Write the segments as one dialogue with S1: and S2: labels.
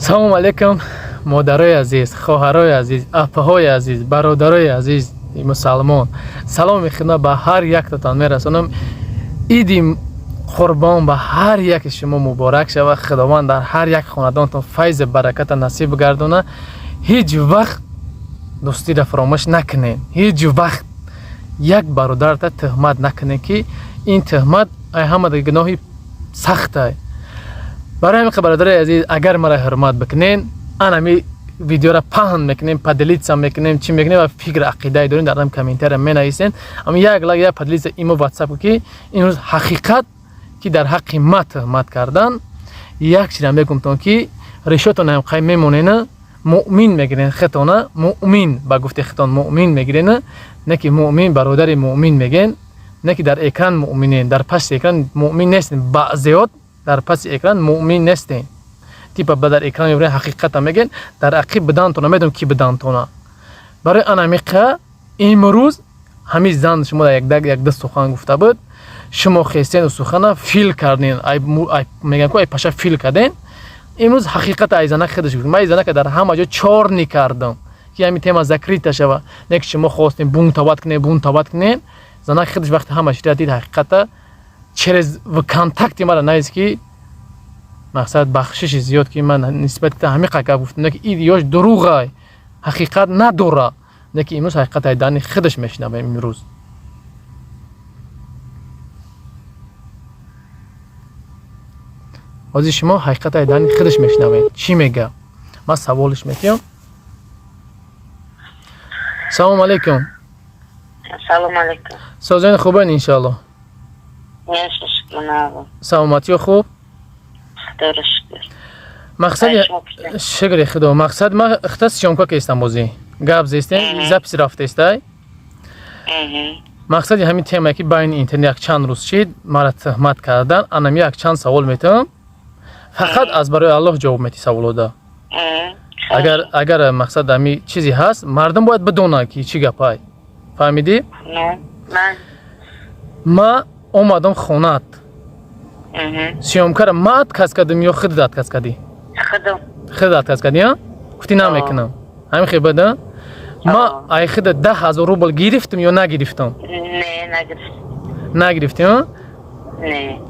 S1: салом алейкум модарои азиз, хоҳарои азиз, апаҳои азиз, бародарои азиз мусалмон. Саломи хидмат ба ҳар яктатон мерасонам. иди қурбон ба ҳар яки шумо муборак шавад. худованд дар ҳар як хонадонтон файзи бараката насиб гардона. ҳеҷ вақт дӯстиро фаромӯш накунед. ҳеҷ вақт як бародарта тӯҳмат накунед ки ин тӯҳмат ҳамадаги гуноҳи сахтае. برای همین برادرای عزیز اگر مرا حرمت بکنین انمی ویدیو را پهن میکنیم پدلیت سم میکنیم چی میکنیم و فکر عقیده دارین در کامنتر می نویسین. اما یک لایک یا پدلیت ایمو واتساپ کی این روز حقیقت که در حق ما تهمت کردن یک چیز میگم تون که ریشتون هم قایم میمونین مؤمن میگیرین خطونه مؤمن با گفته خطون مؤمن میگیرین نه که مؤمن برادر مؤمن میگین نه که در اکران مؤمنین در پس اکران مؤمن نیستین بعضیات در پس اکران مؤمن نیستین تیپا بدر اکران میبرین حقیقت هم میگن در عقیب بدانتونه میدونم کی بدانتونه برای انامیقه امروز همیشه زن شما در یک دست سخن گفته بود شما خیستین و سخنه فیل کردین میگن که ای پاشا فیل کردین امروز حقیقت ایزانک خودش بگید من ایزانک در همه جا چار نکردم که همین تیما ذکری تشوه نه که شما خواستین بون تابت کنین زنک خودش وقت همه شده دید حقیقت через контакти мара наиз ки мақсад бахшиши зиёд ки ман нисбати та ҳамиқа ка гуфтам ки ин ёш дуруғай ҳақиқат надора не ки имрӯз ҳақиқат айдани худаш мешунавем имрӯз ҳозир шумо ҳақиқат айдани худаш мешунавем чӣ мега ман саволиш метиём салому алейкум
S2: салому алейкум
S1: созани хубан иншаллоҳ саломатиё хуб мақсади шукри худо мақсад ма хта сёмка кестам бозӣ гап зестен записи рафтестай мақсади ҳамин темае ки байни интернет якчанд рӯз шид мара тӯҳмат кардан анам якчанд савол метавам фақат аз барои аллоҳ ҷавоб метӣ саволода агар мақсад ҳами чизе ҳаст мардум бояд бидонад ки чӣ гапай фаҳмидӣ ма омадам хонат сёмкара ма отказ кардам ё худат отказ кардӣ худат отказ кардӣ гуфтӣ намекунам ҳамин хебада ма ай худат 10,000 рубл гирифтам ё нагирифтам нагирифтӣ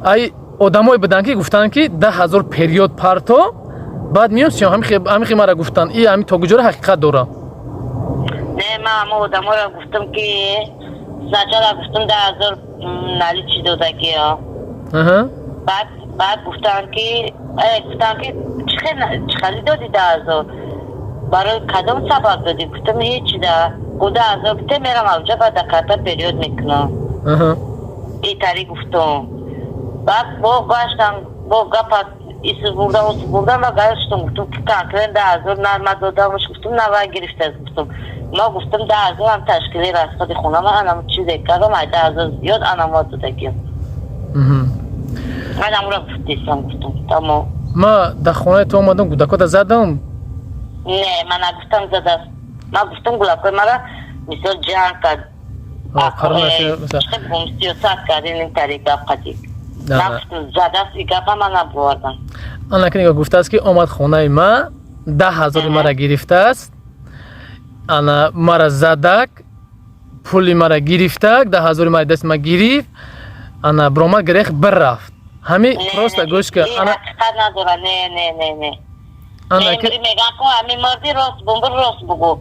S1: ай одамое буданд ки гуфтанд ки 10,000 период парто баъд миём сём ҳамин хе мара гуфтанд и ҳамин тогуҷора ҳақиқат дора
S2: не ма ҳама одаморо гуфтам ки сначала гуфтам 10,000 наличи додагӣ بعد گفتن که چه خیلی دادی 10,000 برای کدام سبب دادی گفتم هیچی ده گفت 10,000 گفته میرم اوجا بعد دکتر پریود میکنم این طریق گفتم بعد با گشتم با گپت ایسو بردم و گشتم گفتم که کنکرین 10,000 نرمه دادمش گفتم نوه گرفته گفتم ما گفتم 10,000 هم تشکیلی رسخت خونه من انم چیزی کردم 10,000 زیاد انم دادگیم من امورا گفتیستم گفتم تمام
S1: ما در خونه تو آمدم گودکاتا زدم
S2: نه من نگفتم زده من گفتم گودکای مرا مثل جان کرد سیاست کردین این طریق گپ قدیم من گفتم زده است این گپ من نبوردم
S1: آن کنیگا گفته است که آمد خونه ما 10,000 مرا گرفته است انا مرا زدک پولی مرا گرفتک 10,000 مرا دست ما گرفت انا بروما گریخ بررفت همی پروستا گوش که
S2: انا حقیقت نداره نه امری میگم که همین مردی راست بگو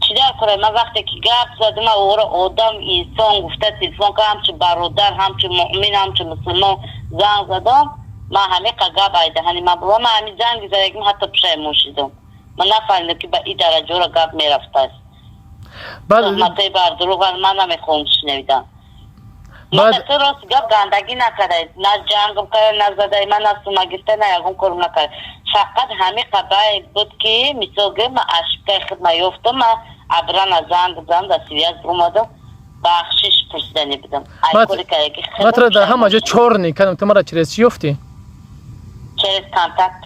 S2: چی در کنه من وقتی که گپ زدم او آدم انسان گفته تلفن که همچه برادر همچه مؤمن همچه مسلمان زنگ زدم من همه گپ ایدهانی من بابا من همین زنگ زدم حتی پشیمون شدم من نفهمیدم که به این درجه را گپ میرفته است تهمتای بر دروغ من نمیخوام شنیدم من تو راست گپ گندگی نکرده نه جنگم کرده نه زده من از تو مگرفته نه یکم کارم نکرده فقط همه قبعه بود که مثل من عشقه خدمه یافتم من عبران از زنگ بودم در سویت اومدم بخشش پرسیدنی بدم
S1: ما ترا در همه جا چور نیکردم تو مرا چرس یافتی؟
S2: چرس کانتکت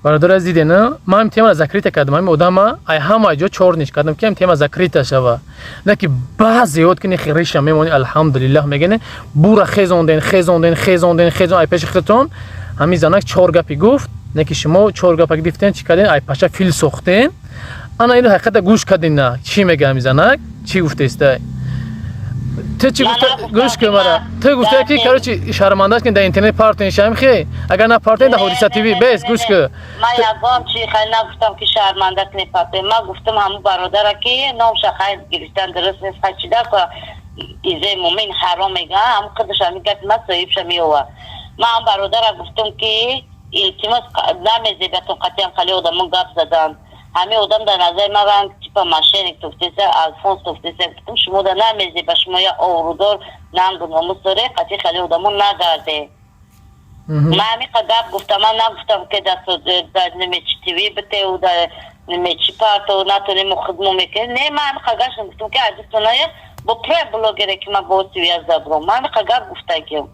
S1: برادر از دیده نه من این تیما را ذکریت کردم همین آدم ای همه جا چور نیش کردم که این تیما ذکریت شوه نه که بعضی یاد کنی خیریش میمونی الحمدلله میگنه بورا خیزوندن ای پیش خطون همین زنک چهار گپی گفت نه که شما 4 گپ گرفتین چی کردین ای پاشا فیل سوختین انا اینو حقیقتا گوش کردین نه چی میگه میزنه چی گفته است تو چی گفته گوش که مرا تو گفته که کارچی شرمنده است که در اینترنت پارتین شام خی اگر نه پارتین در حادثه تی وی بس گوش که
S2: ما یگام چی خیلی نگفتم که شرمنده کنی پارتین ما گفتم همون برادر که نام شخص گرفتن درست نیست خیلی که ایزه مومن حرام میگه هم خودش میگه ما صاحب شمیوه ما هم برادر گفتم که التماس نمیزه بهتون قطعا خیلی آدمون گپ زدن همه آدم در نظر ما رنگ تیپا ماشینی توفتیسه الفونس توفتیسه گفتم شما در نمیزه به شما یا آورودار ننگ ناموس داره قطعی خیلی آدمون نگرده ما همین قدر گفتم من نگفتم که در نمیچی تیوی بته و در نمیچی پارت و نتونیم خدمو میکنه نه من همین قدرش گفتم که عزیزتونه با پره بلوگره که من با سوی از دبرم من همین قدر گفته که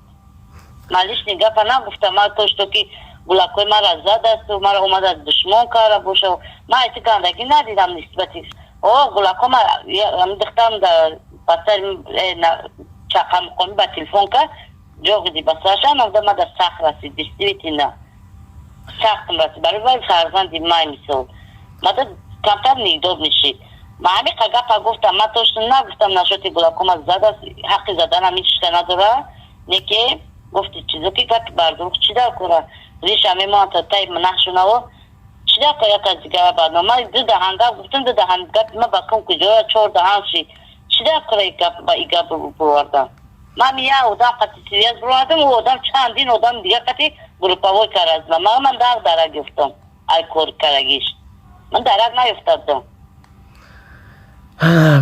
S2: مالیش نگه پناه گفتم من توشتو که گلاکوی ما را زد است و ما را اومد از دشمن کاره باشه و ما ایتی کندگی ندیدم نسبتیش گلاکو ما دختم در بسر چاقه مقامی با تلفن که جوگی دی بسرشن و ما در سخت رسید دستیویتی نه سختم رسید برای فرزندی مای میسول ما در کمتر نیدوب نشید ما همین قگه گفتم ما توشتو نگفتم نشوتی گلاکو ما زد است حقی زدن همین چشته نداره نکه گفتی چیزو که گفت بردروخ چی در کنه ریش همه ما تا تایب منحشونه و چی در که یک از دیگه برنامه دو دهنگه گفتم دو دهنگه ما بکن کجا 4 دهن شی چی در که با ایگه بروردم ما میه آدم قطعی سیریز بروردم و آدم چندین آدم دیگه قطعی گروپاوی کرد من درک گفتم ای کور کرگیش من درک نیفتادم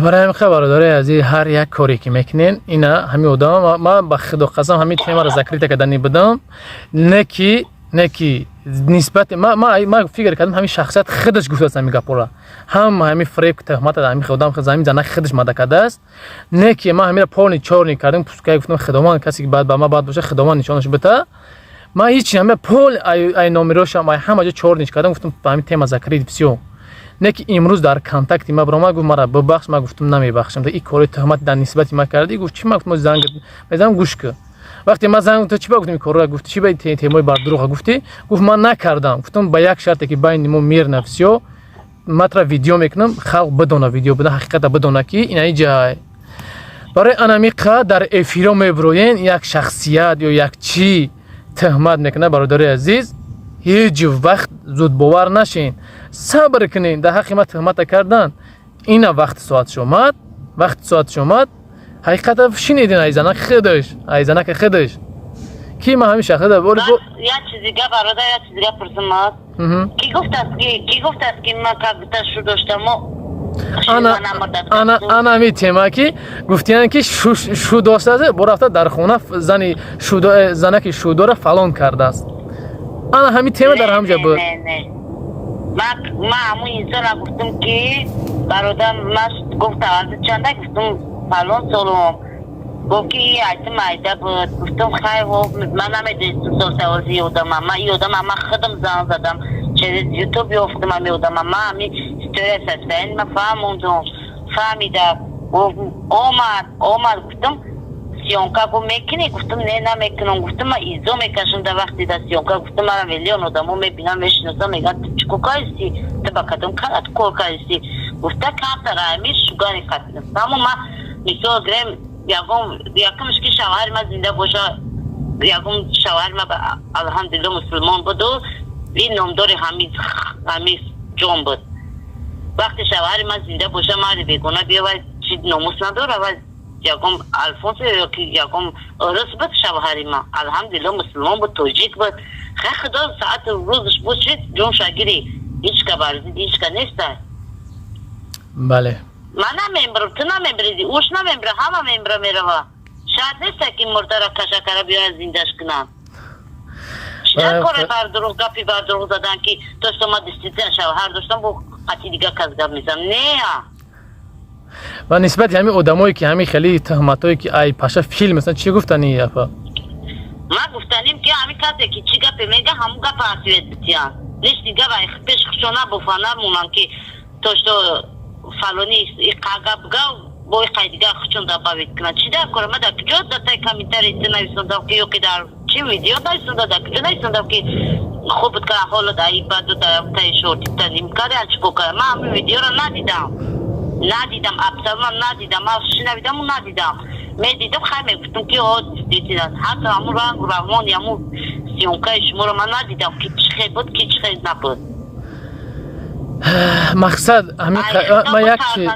S1: برای همین خبر داره از هر یک کاری که میکنین اینا همین آدم ما به خدا قسم همین تیما را ذکر کردنی بدم نکی نسبت ما فکر کردم همین شخصیت خودش گفته است میگه پورا همین فریب تهمت همین خودم زمین زنه خودش ماده کرده است نکی ما همین پول چورنی کردم که گفتم خدامان کسی که بعد با ما بعد باشه خدامان نشانش بده ما هیچ همه پول ای نمرش ما همه جا چورنی کردم گفتم همین تیما ذکر بسیار نه که امروز در کانتاکتی ما برام گفت مرا ببخش ما گفتم نمیبخشم این کاری تهمت در نسبت ما کردی گفت چی ما گفتم زنگ بزنم گوش که وقتی ما زنگ تو چی گفتم این کارو گفت چی به تیمای بر دروغ گفتی گفت من نکردم گفتم با یک شرطی که بین ما میر نفسیو متر ویدیو میکنم خلق بدونه ویدیو بده حقیقت بدونه که این جای برای انامیقا در افیرو میبروین یک شخصیت یا یک چی تهمت میکنه برادر عزیز هیچ وقت زود باور نشین صبر کنین در حق ما تهمت کردن این وقت ساعت شما حقیقت شنیدین ایزنک خودش کی ما همین شخص ده
S2: یا چیزی دیگه برادر یا چیزی دیگه پرسمات کی گفت است که من کاغذ شو داشتم
S1: انا می تیما کی گفتین که شو داشته برافته در خونه زنی شو داره فلان کرده است انا همین تیما در همجا بود
S2: ما همون اینجا گفتم که برادر ما گفتم چنده گفتم فلان سالم گفت که این ایتم ایده بود گفتم خیلی من نمیدونستم سال سوازی یادم ما یادم ما خودم زن زدم چه یوتیوب یافتم من یادم ما همین استوری سستین ما فهمیدم اومد گفتم سیونکا گو میکنی گفتم نه نمیکنم گفتم ما ایزو میکشم در وقتی در سیونکا گفتم من میلیون آدمو میبینم میشناسم میگن چی کوکایستی تبکتم کارت کوکایستی گفته کار ترامیش شگانی قتلم اما ما مثال گرم یکمش که شوهر ما زنده باشه یکم شوهر ما الحمدلله مسلمان بود و این نامدار همیز جون بود وقتی شوهر ما زنده باشه مرد بیگونه بیا و چیز ناموس نداره و یکم الفونس یا که یکم ارس بود شوهر ما الحمدلله مسلمان بود توجیک بود خیلی خدا ساعت روزش بود شد جون شاگیری هیچ که برزید هیچ که نیسته
S1: بله
S2: من نمیبرم تو نمیبریدی اوش نمیبره همه میبره میره شاید نیسته که مرده را کشکره بیا زندش کنم شاید کاره بردروغ گپی بردروغ زدن که داشتم ما دستیتن شوهر داشتم با قطعی دیگه کس گپ میزم نه
S1: و نسبت همین آدمایی که همین خیلی تهمتایی که ای پاشا فیلم مثلا چی گفتنی یافا
S2: ما گفتنیم که همین کسی که چی گپی میگه همون گپ حسیت بتیان نیست دیگه و پیش خشونه بفانه مونم که داشتو فلانی این قاقب گاو بای قیدیگه خچون دا باید کنن چی در کنم در کجا در تای کمیتر ایسته نویسندم که یکی در چی ویدیو نویسنده در کجا نویسندم که خوب بود که حالا دایی بعد دو تای شورتی تنیم کاری چیکو کنم من همین ویدیو رو ندیدم ابسرما ندیدم من شنویدم و ندیدم میدیدم خیلی میگفتم که دیدید حتی همون رنگ و رحمان همون سیونکای شما رو من ندیدم که چی بود که چی نبود
S1: مقصد همین ما یک چیز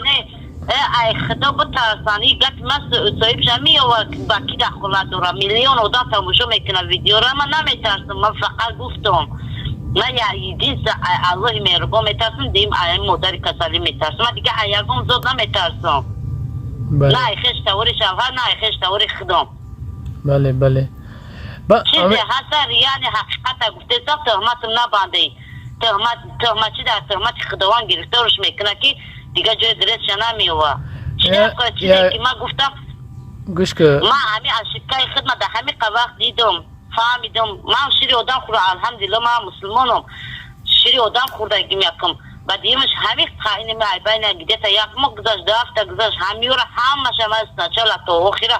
S2: ای خدا بترسانی گفت من صاحب شمی و باکی دخوله دارم میلیون آدم تماشا میکنه ویدیو را من نمیترسم من فقط گفتم من یه الله مهربان میترسم دیم ای مادر کسالی میترسم من دیگه ایگم زود نمیترسم نه خیش تاوری شوهر نه خیش تاوری خدام
S1: بله
S2: چیزی حسر یعنی حقیقت گفته تا تهمت نبنده تهمت چی در تهمت خداوند گرفتارش میکنه که دیگه جای درست نمیوه چیزی که من گفتم
S1: گوش که
S2: من همین از شکای خدمت در همین وقت دیدم فهمیدم من شیری آدم خورده الحمدلله من مسلمانم شیری آدم خورده میکنم بعد دیمش همین قاینه می بین گیده تا یک ماه گذشت دفته گذشت همیورا همش هم از نچلا تا آخره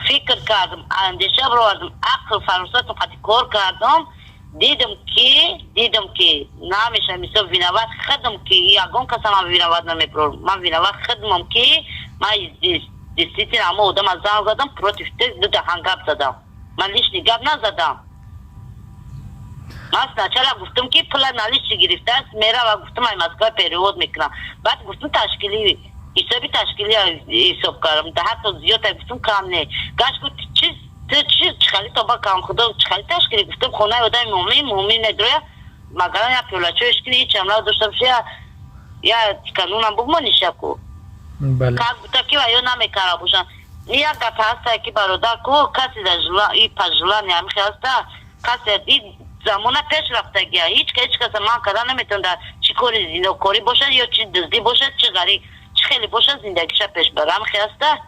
S2: فکر کردم اندیشه بردم عقل فرصت قطعی کار کردم دیدم که نمیشه مثل وینوات خدم که یکون کسا من وینوات نمیپرم من وینوات خدمم که من دیستیتی نامو آدم از زن زدم پروتیفته دو دهان گب زدم من لیش گب نزدم من چرا گفتم که پول نالیش گرفته است میره و گفتم ای مسکای پیریود میکنم بعد گفتم تشکیلی حسابی تشکیلی حساب کردم ده حتی زیاد گفتم کام نه گاش گفت چیز خالی تو با کام خدا خالی تشکیلی گفتم خونه آدم مومن نداره مگر یا پولچوش کنی هیچ امروز داشتم یا قانونم بگمانیشه کو
S1: بله
S2: که گفت که وایو نمیکاره باشن نیا گپ هست که برادر کو کسی در جلا ای پجلا نمی خواست کسی دید زمان پیش رفته گیا هیچ کس من کردن نمیتونه چی کاری زینوکاری باشه یا چی دزدی باشه چی غری چی خیلی باشه زندگیش پیش برم خواسته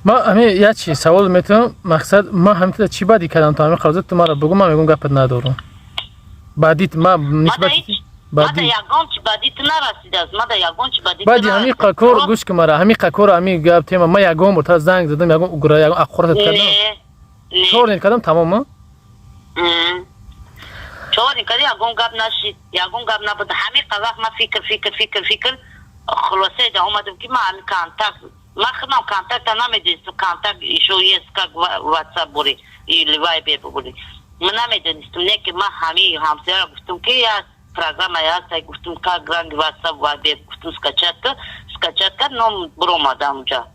S1: ما همین یه چی سوال میتونم مقصد ما همین چی بعدی کردم تا همین خواهد تو ما را بگو من میگم گپت ندارم بعدیت ما نسبت
S2: بعد یگان چی بعدیت نرسید از ما یگان چی بعدیت
S1: بعدی همین قکور گوش که مرا همین قکور همین گپ تیم ما یگان بود تا زنگ زدم یگان گرا یگان اخورت کردم چهار نید کردم تمام
S2: چهار نید کردم یگان گپ نشید یگان گپ نبود همین قوق ما فکر خلاصه ده اومدم که ما همین کانتاکت ما خدمم کانتاکت نمیدونستم کانتاکت ایشو یه اسکا واتساپ بوری لیوای بیر بوری من نمیدونستم نه که ما همین همسر گفتم که یا پروگرام هست گفتم که گرانگ واتساپ و بیر گفتم سکچت کرد نام برام آدم اونجا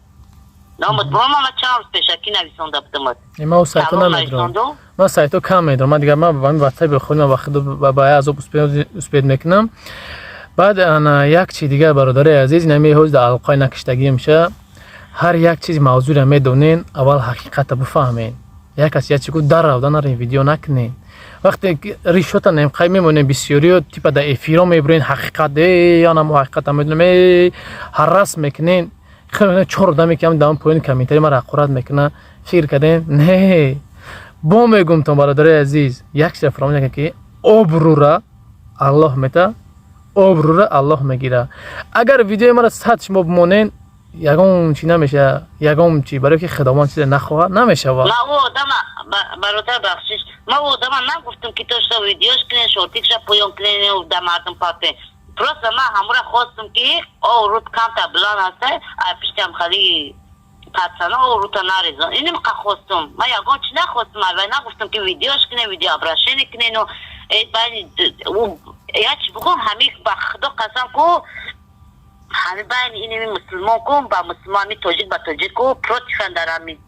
S2: نام برام ما چند روز پیشکی نویسنده بودم
S1: ما سایتو نمیدونم ما سایتو کم میدونم من دیگه ما با همین واتساپ بخونم وقت با از اسپید میکنم بعد انا یک چیز دیگه برادر عزیز نمی حوز در القای نکشتگی میشه هر یک چیز موضوع را میدونین اول حقیقت بفهمین یک کسی یه چی کو در رو دانر این ویدیو نکنین وقتی ریشوتا نمیخوای میمونه بسیاری و تیپا در افیرو میبرین حقیقت یا نمو حقیقت میدونم هر رسم میکنین خیلی چهار دمی که هم دام پوین کمیتری ما را قرات میکنه فکر کردین نه با میگم تو برادر عزیز یک چیز فراموش که آبرو را الله میته آبرو را الله میگیره اگر ویدیو ما را 100 شما بمونین یگان چی نمیشه یگان چی برای که خداوند چیز نخواه نمیشه
S2: ما او آدم برادر بخشش ما او آدم نگفتم که تو ویدیوش کنین شورتیکش پویون کنین و در مردم پاته پروست ما همورا خواستم که او روت کانتا بلان هسته پیشتیم خالی پتسانه او روتا نریزن اینم که خواستم ما یگان چی نخواستم الوی نگفتم که ویدیوش کنین ویدیو ابراشنی کنین و یا چی بگم همی با خدا قسم کو همه بین اینمی مسلمان کن با مسلمانی توجیک با توجیک کو پروتیفن در همی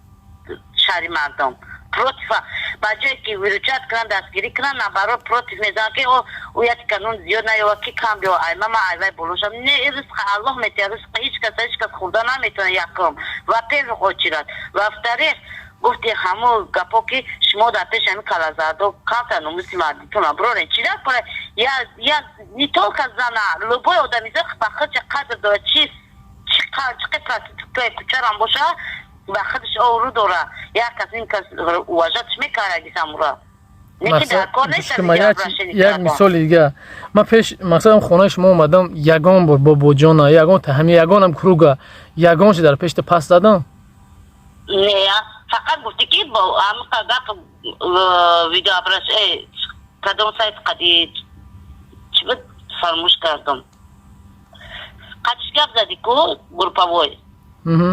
S2: شهری مردم پروتیفن با جایی که ویروچات کنن دستگیری کنن نبرا پروتیف میزن که او یکی کنون زیاد نیوا که کم بیو ایما ما ایوای بلوشم نه این رزق الله میتیه رزق هیچ کس خورده نمیتونه یکم و پیل خود چیرد و افتریخ گفتی همو گپو که شما در پیش همی کلازادو کانتا نموسی مردیتون برورین چی در کنه یا نیتول که زنه لبای آدمیزه بخد چقدر داره چقدر توی کچر هم باشه بخدش او رو داره یا کسی این کس واجدش میکاره گیسم را نیکی در کار نیست
S1: یک مثال دیگه من پیش مثلا خونه شما اومدم یگان بار با بوجانا یگان تا همین یگان هم کروگا یگان چی در پیش پس دادم
S2: نه فقط گفتی که با هم قدق ویدیو ابراش کدوم سایت قدی چی بود فرموش کردم قدش گپ زدی کو گروپاوی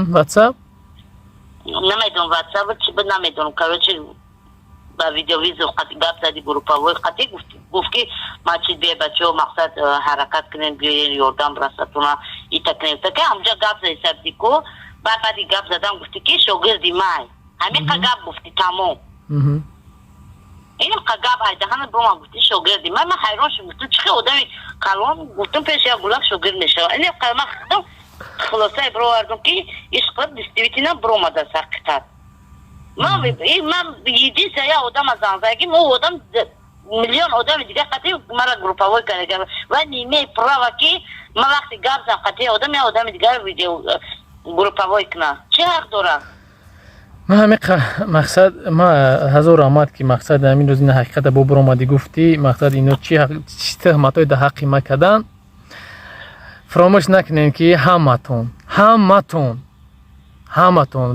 S1: واتساپ
S2: نمیدونم واتساپ چی بود نمیدونم کاروچی با ویدیو ویزو قدی گپ زدی گروپاوی قدی گفت که ما چی به بچه‌ها مقصد حرکت کنیم بیاین یوردان برساتونا ایتا کنیم تا که همجا گپ زدی سبزی کو بعدی گپ زدم گفتی که شاگردی مای همین قگاب گفتی تمام اینم قگاب های دهان بروم گفتی شاگردی من حیران شدم گفتم چه آدمی کلام گفتم پیش یا گلک شاگرد میشه اینم قلم خودم خلاصه برو وردم که اشقاب دیستیویتینا بروم دست حقیقت من یدی سیا آدم از آنزاگی مو آدم میلیون آدم دیگه قطعی مرا گروپاوی کرده و نیمه پراوا که من وقتی گپ زدم قطعی آدم دیگه ویدیو گروپاوی کنه چه حق داره
S1: ما همین مقصد ما هزار آمد که مقصد همین روز این حقیقت با برو آمدی گفتی مقصد اینو چی تهمتای ده حقی ما کردن فراموش نکنین که همتون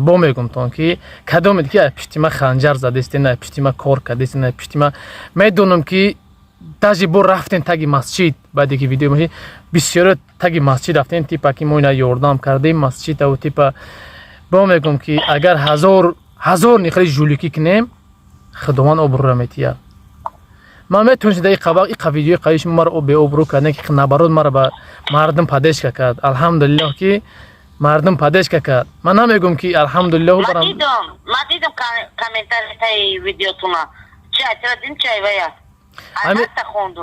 S1: با میگم تون که کدام دیگه پشتی ما خنجر زده است نه پشتی ما کار کرده است نه پشتی ما میدونم که تاجی بر رفتن تاگی مسجد بعدی که ویدیو میشه بسیار تاگی مسجد رفتن تیپا که ما اینا یوردام کردیم مسجد و تیپا با میگم که اگر هزار نخری جولیکی کنیم خداوند ابرو میتیا ما میتونم در این ویدیو قایش مرا به ابرو کنه که نبرد مرا به مردم پادش کرد الحمدلله که مردم پادش کرد من نمیگم که الحمدلله
S2: ما دیدم کامنتاری ویدیو تونا چه اعتراضین چه ویا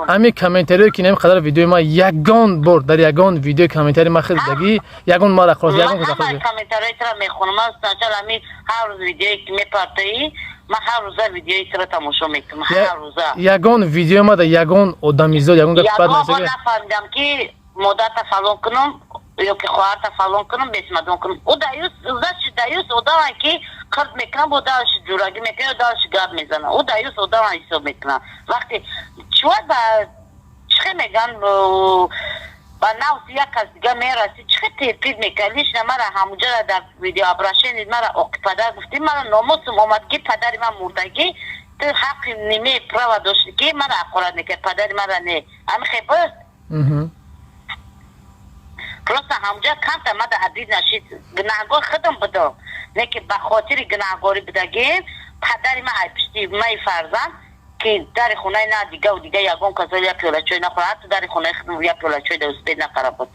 S1: همین کامنتاری که نمی قدر ویدیو ما یگان بار در یگان ویدیو کامنتاری ما خریدگی یگان ما را خلاص یگان
S2: کامنتاری ترا میخونم من مثلا همین هر روز ویدیویی که میپرتایی من هر روز ویدیویی ترا تماشا میکنم هر روز
S1: یگان ویدیو ما در یگان آدمیزاد یگان گفت بعد
S2: نمیشه نفهمیدم که مدت فالون کنم یا که خواهر فالون کنم بسمدون کنم او دایوس آدم که خرد میکنم با دارش جورایی میکنه دارش گاب میزنه او دایوس آدم حساب میکنه وقتی چواد با چه میگن با نوز یک از دیگه میرسی چه ترپید میکنیش نمارا همونجا در ویدیو ابراشین مرا اوکی پدر گفتی مرا ناموسم اومد که پدری من مردگی تو حق نیمه پراوا داشتی که مرا اقرار نکه پدری مرا نه همه خیبه خلاص همونجا کانت ماده عدید نشید گناهگار خودم بدم نه که به خاطر گناهگاری بدگیم پدری من پشتی مای فرزند که در خونه نه دیگه و دیگه یگون کسایی یا پیوله چوی نخوره حتی در خونه خودم یا پیوله چوی دوست بید نقره بود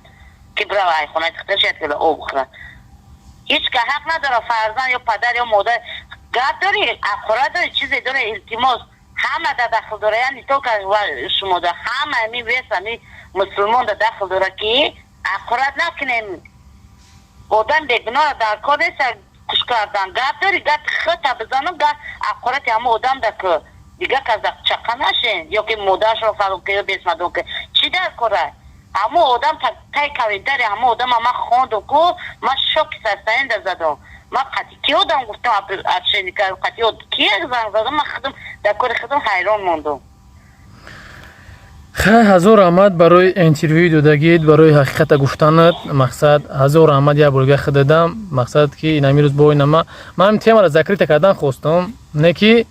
S2: که برای های خونه تختش یا پیوله او بخوره هیچ که حق نداره فرزند یا پدر یا مادر گرد داری اخوره داری چیزی داره التماس همه در داخل داره یعنی تو که شما داره همه همی ویس همی مسلمان در داخل داره که اخورت نکنیم بودن بگناه در کار نیست کش کردن گرد داری گرد خطا بزنم گرد اخورت همه آدم در که دیگه که چقه نشین یا که مادرش رو فلو که بسمدون که چی در کاره همه آدم تای کویداری همه آدم همه خوندو که ما شوکی سرساین در زدم ما قطعی که آدم گفتم ارشینی که قطعی که زنگ زدم ما خودم در کار خودم حیران موندم
S1: هزار آمد برای انترویو دادگید برای حقیقت گفتنت مقصد هزار آمد یا برگه خدادم مقصد که این روز با اینما من تیم را ذکر کردن خواستم نه که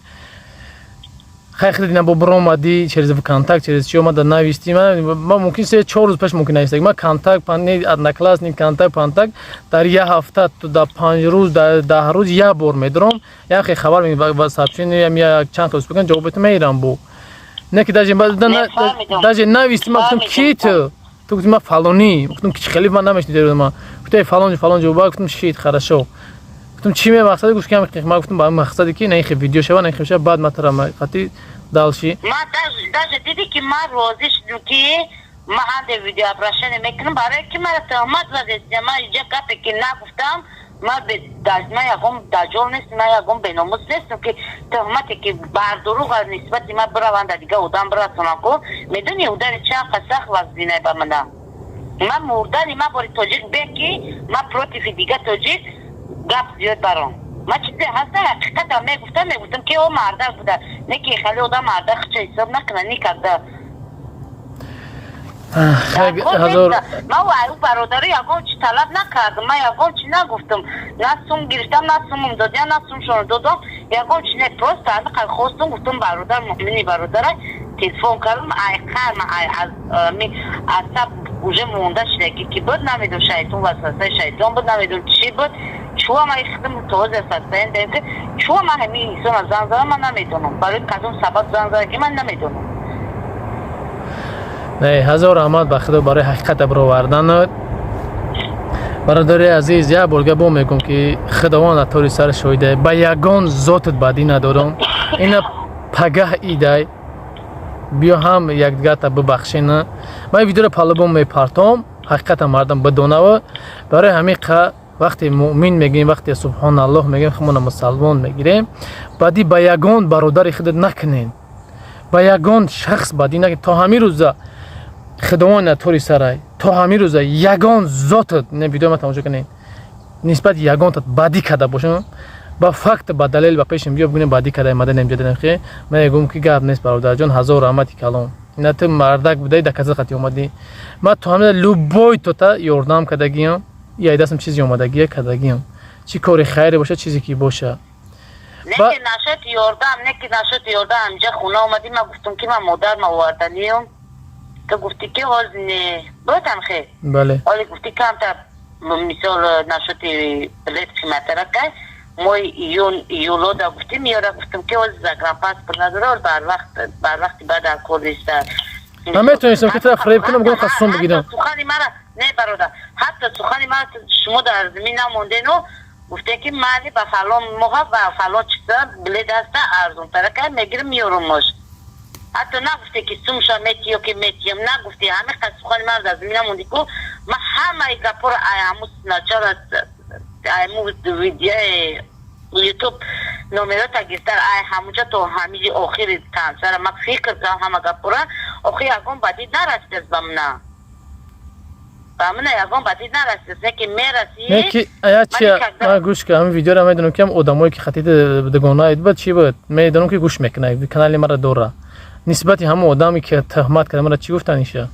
S1: خیلی دینا با برام آمدی چیزی کانتاکت چیزی چی اومد نوشتی ما ممکن 3-4 روز پیش ممکن نوشتم ما کانتاکت پنی ادنا کلاس نی کانتاکت در یه هفته تو در 5 روز در 10 روز یه بار میدرم یا خیلی خبر می واتساپ یا چند روز بگن جوابت میرم بو نه که داجی نوشتی ما گفتم کی تو گفتی ما فلانی گفتم که خیلی من نمیشنیدم ما گفتی فلان جواب گفتم شید خراشو گفتم چی می مقصد گفتم که ما گفتم با مقصدی که نه خیلی ویدیو شو نه خیلی شو بعد ما ترا قطعی دالشی
S2: ما داجی دیدی که ما روزش که ما هند ویدیو ابراشن میکنم برای که ما تهمت زده ما اینجا گپی که نگفتم ما به ما یکم دجال نیست ما یکم بیناموس نیستم که تهمتی که بر دروغ از نسبت ما براونده دیگه اودم براتونم کو میدونی اودن چه قسخ وزدینه با من ما مردنی ما باری توجیک بکی ما پروتیفی دیگه توجیک گپ زیاد برام ما چیزی هسته حقیقت هم میگفتم که او مرده بوده نه که خیلی اودم مرده خچه حساب نکنه نی کرده
S1: هزار
S2: ما او برادری یگان چی طلب نکردم من یگان چی نگفتم نه سوم گرفتم نه سومم دادی نه سومشون دادم یگان چی نه پروست همه خواستم گفتم برادر مؤمنی برادر تلفن کردم ای خرم ای از می عصب اوجه مونده شده که بود نمیدون شیطان وسوسه شیطان بود نمیدون چی بود چوه ما خدم توضیح سستین دیم که چوه ما همین انسان از زن زده من نمیدونم برای کدوم سبب زن زده که من نمیدونم
S1: نه هزار رحمت به خدا برای حقیقت برآوردن برادر عزیز یا بولگه بو میگم که خداوند طوری سر شویده به یگان ذاتت بدی ندارم اینا پگه ایده بیا هم یک دیگه تا ببخشین من ویدیو رو پالبون میپرتم حقیقت مردم بدونه و برای همین وقتی مؤمن میگیم وقتی سبحان الله میگیم خمون مسلمان میگیریم بعدی به یگان برادر خودت نکنین به یگان شخص بدی نکنین تا همین روزا خداوند طوری سرای تا همین روزا یگان ذاتت نه ویدیو ما تماشا کنین نسبت یگان تات بدی کرده باشم با فکت با دلیل با پیشم بیا ببینیم بعدی کدای ماده نمیجدن خیر من میگم که گپ نیست برادر جان هزار رحمتی کلام اینا تو مردک بودی دکازه خاطی اومدی ما تو همه لوبوی تو تا یوردام کدگیم یا دستم چیزی اومدگیه کدگیم چی کاری خیری باشه چیزی کی باشه
S2: نه که نشد یوردام نه که نشد یوردام اینجا خونه اومدی من گفتم که من مادر ما آوردنیم تو گفتی که حال نه بودم خیر
S1: بله
S2: ولی گفتی که هم تا مثال نشد بلیت قیمت را که ما یولو دا گفتیم میاره گفتم که از زگران پاس پر نداره بر وقت بعد الکل است
S1: من میتونستم که تو فریب کنم گفتم خصوم بگیرم
S2: سخنی مرا نه برادر حتی سخنی مرا شما در زمین نمونده نو گفته که مالی با فلان موقع و فلان چیزا بلیت هسته ارزون تره که میگیرم میارمش حتی نگفته که سومشا میتیو که میتیم نگفته همه سخنی مرا در زمین نمونده که ما همه گپور ایاموس ناچار ایامو ویدیو یوتیوب نمرات گرفتن ای همونجا تو همیشه آخر تانسر ما فکر کردم همه گپورا آخر یکم بعدی نرسید بمنا بمنا یکم بعدی نرسید نه که میرسی
S1: نه که آیا چی ما گوش که همین ویدیو رو میدونم که هم آدمایی که خطیت دگانه بود چی بود میدونم که گوش میکنه کانال مرا دوره نسبتی همه آدمی که تهمت کرده مرا چی گفتن ایشه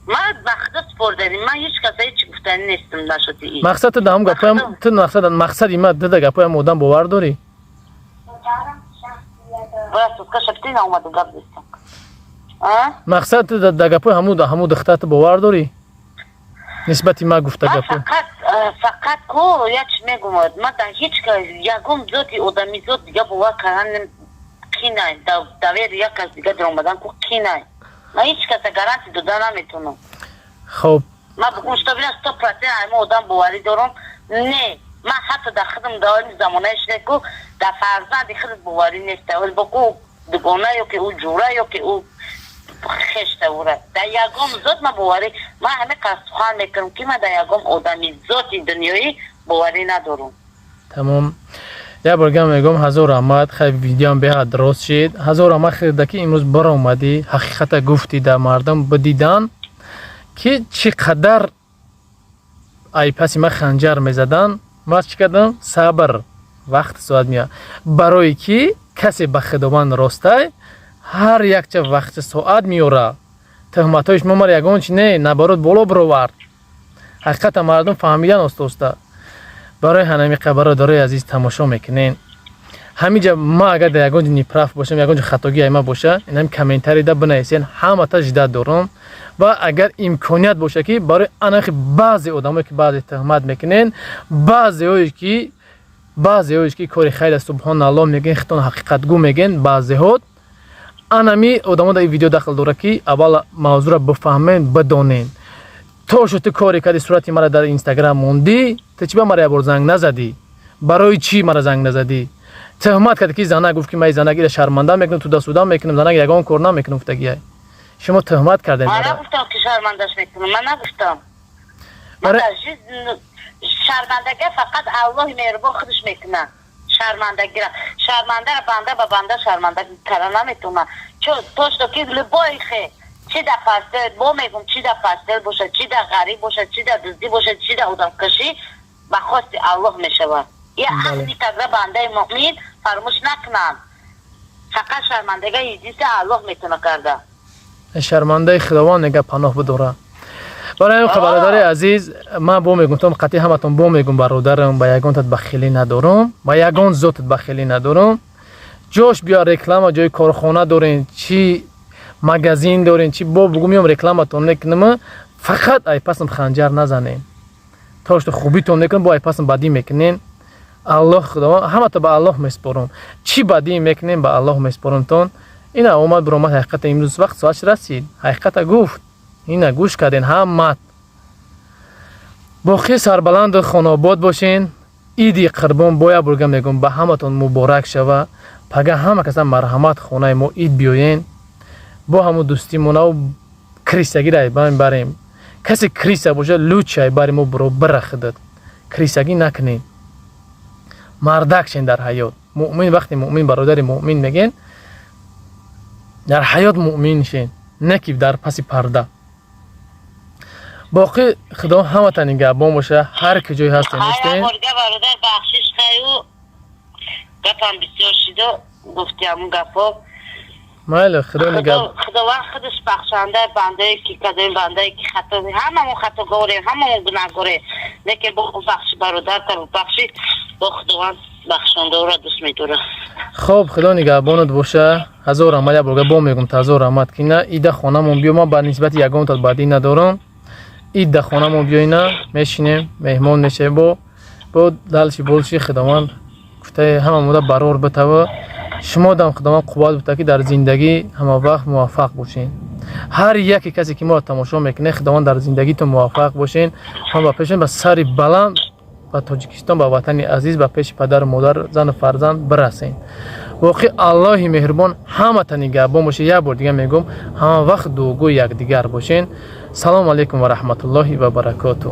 S2: ما بخدا سپور داریم من هیچ کسی هیچ گفتنی نیستم نشدی این
S1: مقصد تو دام گپایم تو مقصد ایما داده گپایم آدم باور داری
S2: برای که شبتی نامده گپ دیستم
S1: مقصد تو داده گپای همو دخترت باور داری نسبتی ما گفته گپای
S2: فقط کو یچ میگم ما در هیچ که یکم ذاتی آدمی ذات دیگه باور کردن کی نه داویر یک کس دیگه در اومدن کو کی نه من هیچ کسی گارانتی دادن نمیتونم
S1: خب
S2: ما بگوش تو بینم 100% همه آدم باوری دارم نه من حتی در خودم دارم زمانه شده که در فرزند خود باوری نیسته ولی با که دگانه یا که او جوره یا که او خشته وره در یکم ذات من باوری من همه قصد میکنم که من در یکم آدمی ذاتی دنیایی باوری ندارم
S1: تمام یا برگم میگم هزار رحمت خیلی ویدیو هم به درست شد هزار رحمت خیلی که امروز برا اومدی حقیقت گفتی در مردم بدیدن که چقدر ای پسی ما خنجر میزدن ما چی کردم صبر وقت ساعت میاد برای که کسی به خداوند راسته هر یک چه وقت ساعت میوره تهمتایش ممر یگان چی نه نبارد بالا برآورد حقیقت مردم فهمیدن است برای همین برادرای عزیز تماشا میکنین همینجا ما اگر در یگان نیپراف باشم یگان خطاگی ایما باشه این هم کامنتری ده بنویسین همه تا جدا دارم و اگر امکانیت باشه که برای انخ بعضی آدمایی که بعضی تهمت میکنین بعضی که کاری خیر سبحان الله میگن خطون حقیقت گو میگن بعضی ها انمی آدما در ویدیو داخل داره که اول موضوع را بفهمین بدونین تو شو تو کاری کردی صورتی مرا در اینستاگرام موندی تو چی به مرا بار زنگ نزدی برای چی مرا زنگ نزدی تهمت کردی که زنه گفت که من زنگی را شرمنده میکنم تو دست سودام میکنم زنگی یگان کار نمیکنم گفتگیه شما تهمت کردین
S2: من نگفتم که شرمندش میکنم من نگفتم من شرمندگی فقط الله مهربان خودش میکنه شرمندگی را شرمنده را بنده با بنده شرمندگی کردن نمیتونه چون تو که لبای خیر چی در پستل با میگم چی در پستل باشه چی در غریب باشه چی در دزدی باشه چی در آدم کشی به خواست الله میشود یه حقی تقدر بنده مؤمن فراموش نکنم فقط شرمندگی ایزیست الله میتونه کرده
S1: شرمنده خداوند نگه پناه بداره. برای خبردار عزیز من با میگم تو قطعی همتون با میگم برادرم با یگان تت بخیلی ندارم با یگان ذات بخیلی ندارم. جوش بیا رکلام جای کارخانه دارین چی مغازین دارین چی با بگم میام رکلامتون نکنم فقط ای پسم خنجر نزنین تاش تو خوبیتون نکنم با ای پسم بدی میکنین الله خدا همه تو به الله میسپارم چی بدی میکنین به الله میسپارم تون اینا اومد برام حقیقت امروز وقت ساعت رسید حقیقت گفت اینا گوش کردین همت باقی سربلند خانه آباد باشین ایدی قربان باید برگم میگم به همتون مبارک شوه پگه همه کسا مرحمت خونه ما اید بیاین با همو دوستی مونه و کریسگی رای بریم کسی کریسه باشه لوچه برای ما برو برخدد کریسگی نکنین مردک شین در حیات مؤمن وقتی مؤمن برادر مؤمن میگین در حیات مؤمن شین نکیف در پس پرده باقی خدا همه تا نگهبان باشه هر کجای هستین
S2: هر برگه برادر بخشش خیلی گفتم بسیار شده گفتی همون گفت
S1: ماله خدا نگهبان
S2: خداوند خودش بخشنده بنده که کدوم بنده که خطا هممون خطا گوره هممون گناه گوره لیکن با بخش برادر تا بخشی با خداوند بخشنده را دوست میداره.
S1: خب خدا نگهبانت باشه هزار رحمت برگه با میگم هزار رحمت که نه ایده خانمون بیا ما به نسبت یگان تا بعدی ندارم ایده خانمون بیاینا میشینیم مهمان میشه با دلشی بولشی خداوند گفته همه مودا برار بتوه شما دم خداوند قوت بده که در زندگی همه وقت موفق باشین هر یکی کسی که ما تماشا میکنه خداوند در زندگی تو موفق باشین هم با پیشین به سری بلند و تاجیکستان با وطن عزیز با پیش پدر مادر زن فرزند برسین واقعی الله مهربان همه تا نگهبان باشه یک بار دیگه میگم همه وقت دوگو یک دیگر باشین سلام علیکم و رحمت الله و برکاته.